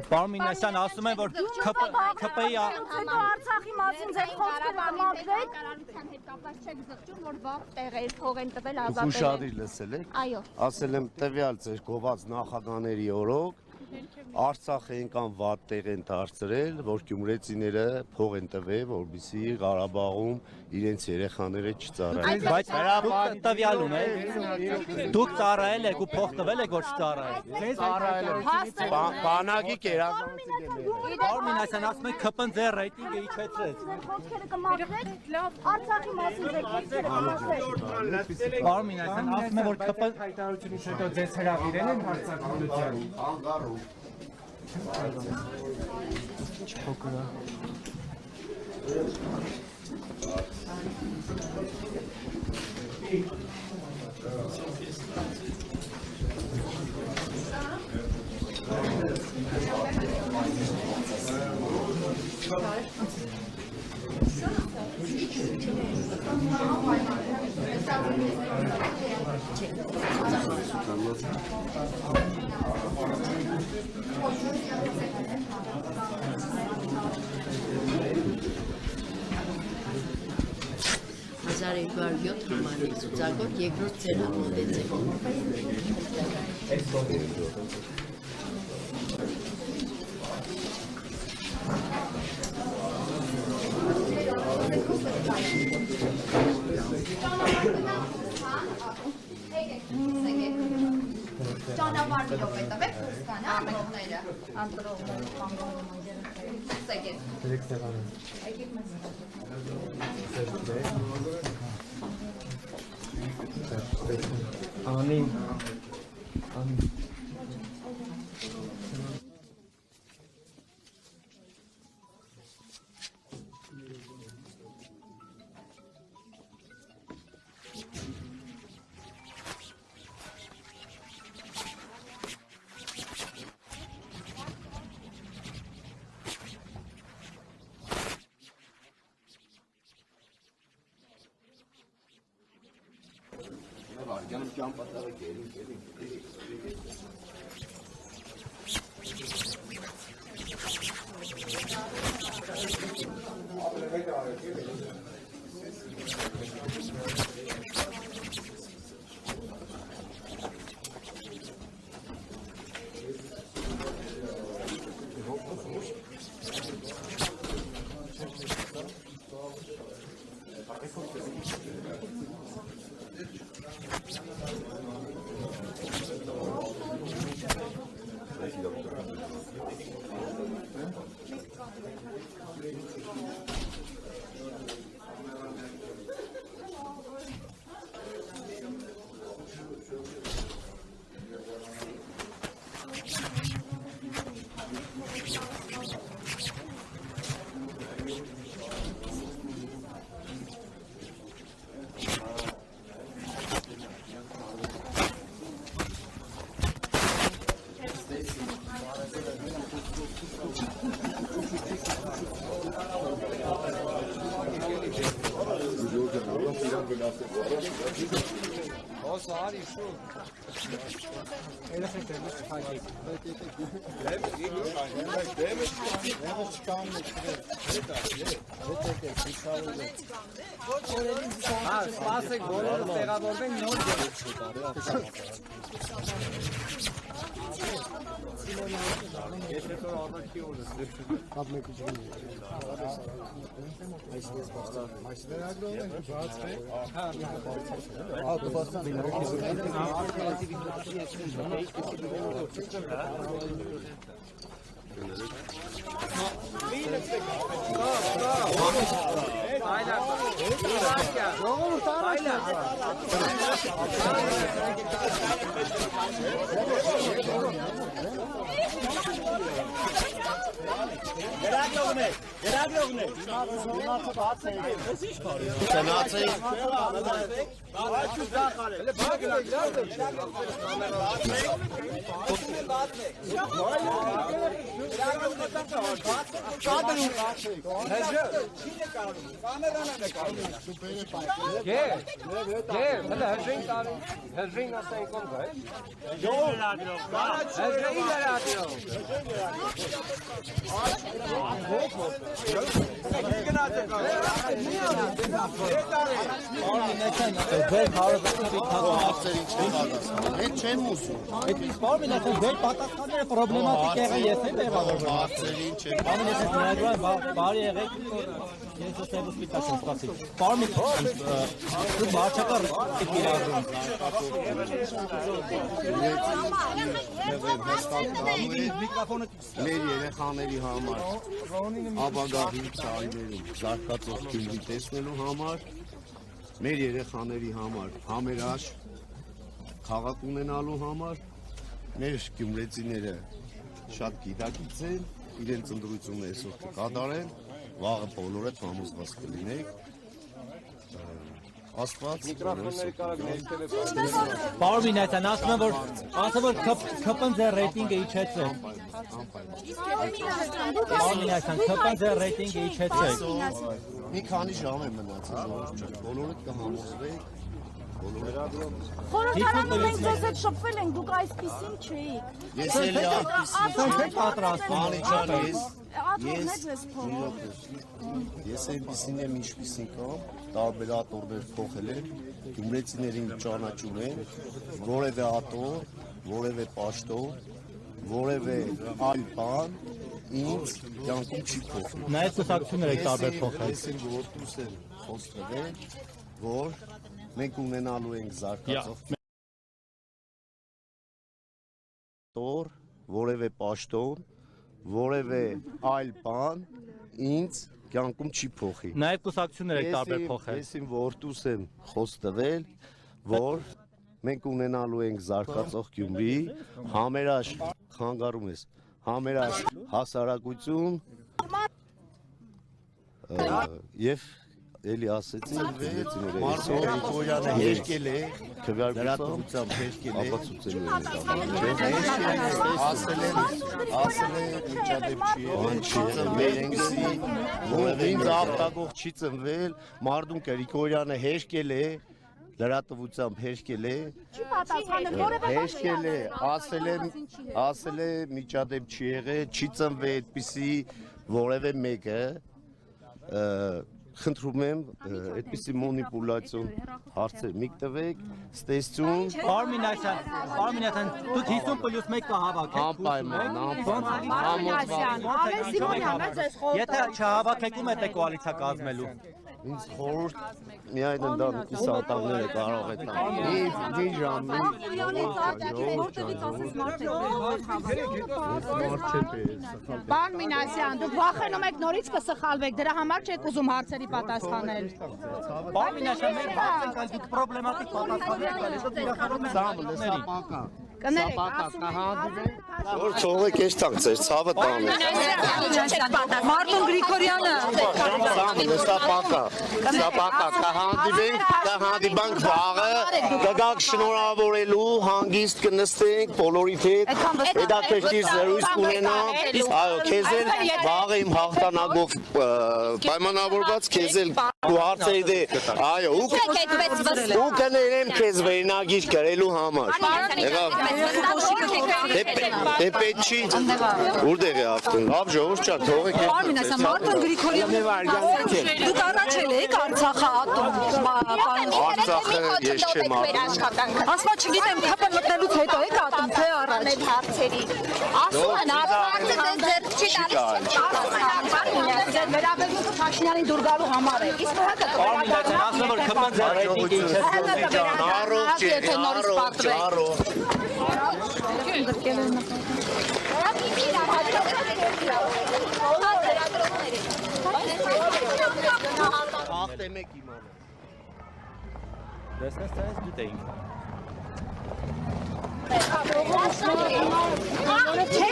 Պարոն Մինասյան ասում են, որ ՔՊ-ի Արցախի մասին ձեր խոսքերը համարվեք։ Կառավարության հետ կապված չեք զղջում, որ վաղ տեղեր փող են տվել ազատել։ Ուշադիր լսել եք։ Այո։ Ասել եմ տվյալ ձեր գոված նախագաների օրոք Արցախ այնքան վատ տեղ են դարձրել, որ գյումրեցիները փող են տվել, որպեսզի Ղարաբաղում իրենց երեխաները չծառայեն։ Բայց տվյալ ունեք։ Դուք ծառայել եք ու փող տվել եք, որ չծառայել եք։ Բանակի կերակրությունը։ Պարոն Մինասյան ասում են ՔՊ-ն ձեր ռեյտինգը իջեցրեց։ Խոսքերը կմաքրեք։ Արցախի մասին ձեր խոսքերը կմաքրեք։ Պարոն Մինասյան ասում են, որ ՔՊ-ն հայտարարությունից հետո ձեզ հրավիրել են հարցակցության։ Անգարում։ Չփոքր է։ թվականին ցուցակով երկրորդ ծերամոդեց է։ Ճանապարհներով է տվել փոստան, անտրողները, սեգե։ Դրեք սեղանը։ Անին։ Canım can patladı gelin. Սպասեք, բոլորը տեղավորվեն նոր Հետ չեմ ուզում։ Այդպես բարձր է, դեր պատասխանները պրոբլեմատիկ եղել ես եմ եղել։ Հարցերին չեմ։ Բարի եղեք, բարի եղեք։ Ես ստեղ սպիտակ եմ ստացի։ Բարի դու բաչակար իրազում։ Մեր երեխաների համար ապագա 5 տարիներում զարգացող Գյումրի տեսնելու համար, մեր երեխաների համար համերաշխ քաղաք ունենալու համար, մեր գյումրեցիները շատ գիտակից են, իրենց ընտրությունն այսօր կկատարեն, վաղը բոլորը համոզված կլինեք, Աստված Բարի նայտան, ասում որ կպն ձեր ռեյտինգը իջեցրեք։ Բարի նայտան, կպն ձեր ռեյտինգը իջեցրեք։ մի քանի ժամ է մնացել, բոլորը կհամոզվեք, Խորհրդարանում մենք ձեզ հետ շփվել ենք, դուք այսպիսին չէիք։ Ես էլի Ո՞նց պատրաստվում Ես այնպիսին եմ ինչպիսին կամ, տարբերատորներ փոխել եմ, գյումրեցիներին ճանաչում եմ, որևէ ատո, որևէ պաշտոն, որևէ այլ բան ինձ կյանքում չի փոխում։ Նայած կուսակցություններ եք տարբեր փոխել։ Ես եմ որդուս եմ խոստվել, որ մենք ունենալու ենք զարգացող տոր, որևէ պաշտոն, որևէ այլ բան ինձ կյանքում չի փոխի։ Նաև կուսակցություններ եք տարբեր փոխել։ Ես իմ որդուս եմ խոստվել, որ մենք ունենալու ենք զարգացող Գյումրի, համերաշխ, խանգարում ես, համերաշխ հասարակություն եւ էլի ասեցի Մարտին Գրիգորյանը հերկել է լրատվությամբ հերկել է ապացուցելու ասել է միջադեպ չի մերենգսի որևէ ինձ արտագող չի ծնվել Մարտին Գրիգորյանը հերկել է լրատվությամբ հերկել է հերկել է ասել է միջադեպ չի եղել չի ծնվել այդպիսի որևէ մեկը խնդրում եմ այդպիսի մանիպուլյացիոն հարցեր մի տվեք, ստեսություն Բարմին Ասյան, դուք 50+1 կհավաքեք։ անպայման, Եթե չհավաքեք ում եք կոալիցիա կազմելու։ ինձ խորհուրդ միայն ընտանիքի սատանները կարող է տալ։ Մի ժամ, Պարոն Մինասյան, դուք վախենում եք նորից կսխալվեք, դրա համար չեք ուզում հարցերի պատասխանել։ Բարմին Ասյան, մեր հարցենք այլ դուք պրոբլեմատիկ պատասխաններ որ թողեք ես տանք ձեր ցավը տանը։ Մարտին Գրիգորյանը Սապակա, կհանդիպենք վաղը, կգաք շնորհավորելու, հանգիստ կնստենք բոլորիդ հետ, հետաքրքիր զրույց կունենանք, այո, քեզ էլ վաղը իմ հաղթանակով պայմանավորված քեզ էլ ու հարցերիդ է, այո, ու կներեմ քեզ վերնագիր գրելու համար։ Եղավ Դե պետք չի, որտեղ է ավտոն, լավ ժողովուրդ չա, թողեք ես Պարոն Մինասյան, Մարտին Գրիգորյանը դուք առաջել եք Արցախը Արցախը ես չեմ ասма չգիտեմ, քապը մտնելուց հետո եք ատում, թե առաջ հարցերի ասում են Արցախը ձեր չի տալիս վերաբերվում Փաշինյանին դուր գալու համար է իսկ հակը Բարմին Ասյան, ասում որ կպն ձեր ռեյտինգը Ախտեմեք իմանը Դեսնես տես գիտեինք Չէ,